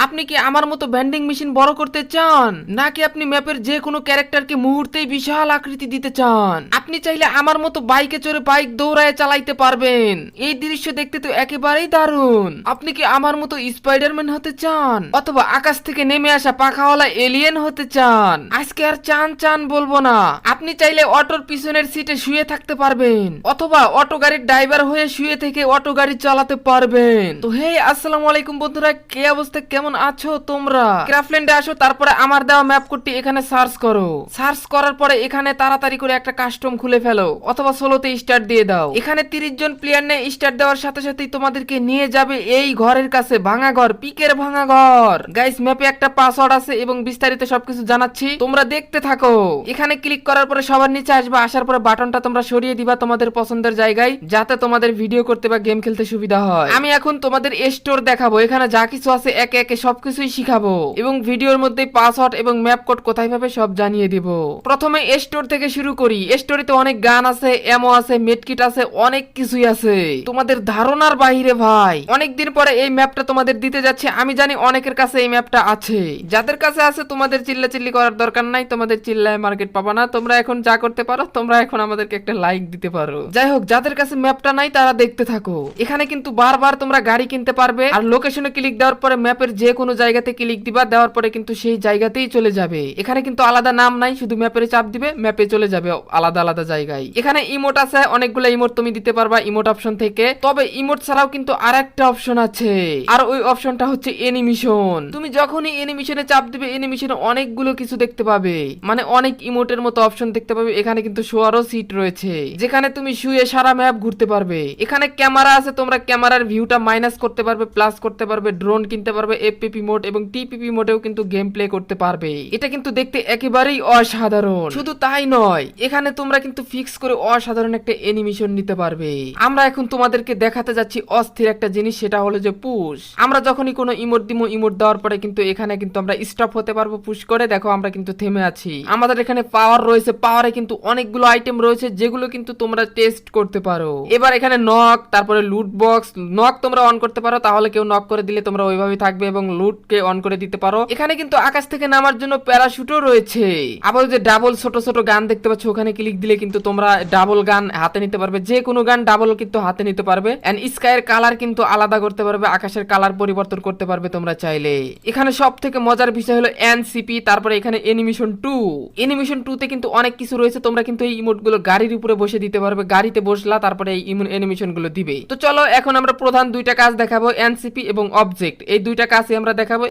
আপনি কি আমার মতো ভেন্ডিং মেশিন বড় করতে চান, নাকি আপনি ম্যাপের যে কোনো ক্যারেক্টারকে মুহূর্তেই বিশাল আকৃতি দিতে চান? আপনি চাইলে আমার মতো বাইকে চড়ে বাইক দৌড়ায় চালাইতে পারবেন। এই দৃশ্য দেখতে তো একেবারেই দারুণ। আপনি কি আমার মতো স্পাইডারম্যান হতে চান, অথবা আকাশ থেকে নেমে আসা পাখাওয়ালা এলিয়েন হতে চান? আজকে আর চান চান বলবো না। আপনি চাইলে অটোর পিছনের সিটে শুয়ে থাকতে পারবেন, অথবা অটো গাড়ির ড্রাইভার হয়ে শুয়ে থেকে অটো গাড়ি চালাতে পারবেন। তো হে আসসালামু আলাইকুম বন্ধুরা, কে অবস্থা, কেমন আছো তোমরা? ক্রাফটল্যান্ডে আসো, তারপরে আমার দেওয়া ম্যাপ কোডটি এখানে সার্চ করো। সার্চ করার পরে এখানে তাড়াতাড়ি করে একটা কাস্টম খুলে ফেলো, অথবা সোলোতে স্টার্ট দিয়ে দাও। এখানে 30 জন প্লেয়ার নিয়ে স্টার্ট দেওয়ার সাথে সাথেই তোমাদেরকে নিয়ে যাবে এই ঘরের কাছে, ভাঙা ঘর, পিকের ভাঙা ঘর। গাইস, ম্যাপে একটা পাসওয়ার্ড আছে এবং বিস্তারিত সবকিছু জানাচ্ছি, তোমরা দেখতে থাকো। এখানে ক্লিক করার পরে সবার নিচে আসবে, আসার পরে বাটনটা তোমরা সরিয়ে দিবা তোমাদের পছন্দের জায়গায়, যাতে তোমাদের ভিডিও করতে বা গেম খেলতে সুবিধা হয়। আমি এখন তোমাদের স্টোর দেখাবো, এখানে যা কিছু আছে একে একে সবকিছুই শিখাবো, এবং ভিডিওর মধ্যে পাসওয়ার্ড এবং ম্যাপ কোড কোথায় পাবে সব জানিয়ে দিব। প্রথমে স্টোর থেকে শুরু করি। স্টোরে তো অনেক গান আছে, এমো আছে, মেডকিট আছে, অনেক কিছুই আছে, তোমাদের ধারণার বাইরে ভাই। অনেকদিন পরে এই ম্যাপটা তোমাদের দিতে যাচ্ছে। আমি জানি অনেকের কাছে এই ম্যাপটা আছে, যাদের কাছে আছে তোমাদের চিল্লাচিল্লি করার দরকার নাই, তোমাদের চিল্লায় মার্কেট পাবা না। তোমরা এখন যা করতে পারো, তোমরা এখন আমাদেরকে একটা লাইক দিতে পারো। যাই হোক, যাদের কাছে ম্যাপটা নাই তারা দেখতে থাকো। এখানে কিন্তু বারবার তোমরা গাড়ি কিনতে পারবে, আর লোকেশনে ক্লিক দেওয়ার পরে ম্যাপের যে কোনো জায়গাতে ক্লিক দিবা, দেওয়ার পরে কিন্তু সেই জায়গাতেই চলে যাবে। এখানে কিন্তু আলাদা নাম নাই, শুধু ম্যাপের চাপ দিবে, ম্যাপে চলে যাবে আলাদা আলাদা জায়গায়। এখানে ইমোট আছে, অনেকগুলো ইমোট তুমি দিতে পারবা ইমোট অপশন থেকে। তবে ইমোট ছাড়াও কিন্তু আরেকটা অপশন আছে, আর ওই অপশনটা হচ্ছে এনিমেশন। তুমি যখনই এনিমেশনে চাপ দিবে, এনিমেশনে অনেকগুলো কিছু দেখতে পাবে, মানে অনেক ইমোটের মতো অপশন দেখতে পাবে। এখানে কিন্তু শোয়ারও সিট রয়েছে, যেখানে তুমি শুয়ে সারা ম্যাপ ঘুরতে পারবে। এখানে ক্যামেরা আছে, তোমরা ক্যামেরার ভিউটা মাইনাস করতে পারবে, প্লাস করতে পারবে, ড্রোন কিনতে পারবে, এফপিপি মোড এবং টিপিপি মোডেও কিন্তু গেম প্লে করতে পারবে। এটা কিন্তু দেখতে একেবারেই অসাধারণ। শুধু তাই নয়, এখানে তোমরা কিন্তু ফিক্স করে অসাধারণ একটা অ্যানিমেশন নিতে পারবে। আমরা এখন তোমাদেরকে দেখাতে যাচ্ছি অস্থির একটা জিনিস, সেটা হলো যে পুশ। আমরা যখনই কোনো ইমোট দিমো, ইমোট দেওয়ার পরে কিন্তু এখানে কিন্তু আমরা স্টপ হতে পারবো পুশ করে। দেখো আমরা কিন্তু থেমে আছি। আমাদের এখানে পাওয়ার রয়েছে, পাওয়ারে কিন্তু অনেকগুলো আইটেম রয়েছে, যেগুলো কিন্তু তোমরা টেস্ট করতে পারো। এবার এখানে নক, তারপরে লুট বক্স। নক তোমরা অন করতে পারো, তাহলে কেউ নক করে দিলে তোমরা ওইভাবে থাকবে, এবং লুটকে অন করে দিতে পারো। এখানে কিন্তু আকাশ থেকে নামার জন্য প্যারাশুটও রয়েছে। আবার যে ডাবল ছোট ছোট গান দেখতে পাচ্ছ, ওখানে ক্লিক দিলে কিন্তু তোমরা ডাবল গান হাতে নিতে পারবে, যে কোনো গান ডাবল কিন্তু হাতে নিতে পারবে। এন্ড স্কাইয়ের কালার কিন্তু আলাদা করতে পারবে, আকাশের কালার পরিবর্তন করতে পারবে তোমরা চাইলে। এখানে সব থেকে মজার বিষয় হলো এনসিপি। তারপরে এখানে এনিমেশন 2। এনিমেশন 2 তে কিন্তু অনেক কিছু রয়েছে, তোমরা কিন্তু এই ইমোট গুলো গাড়ির উপরে বসে দিতে পারবে, গাড়িতে বসলা তারপরে এই এনিমেশন গুলো দিবে। তো চলো এখন আমরা প্রধান দুইটা কাজ দেখাবো, এনসিপি এবং অবজেক্ট। এই দুইটা কাজই আমরা দেখাবো।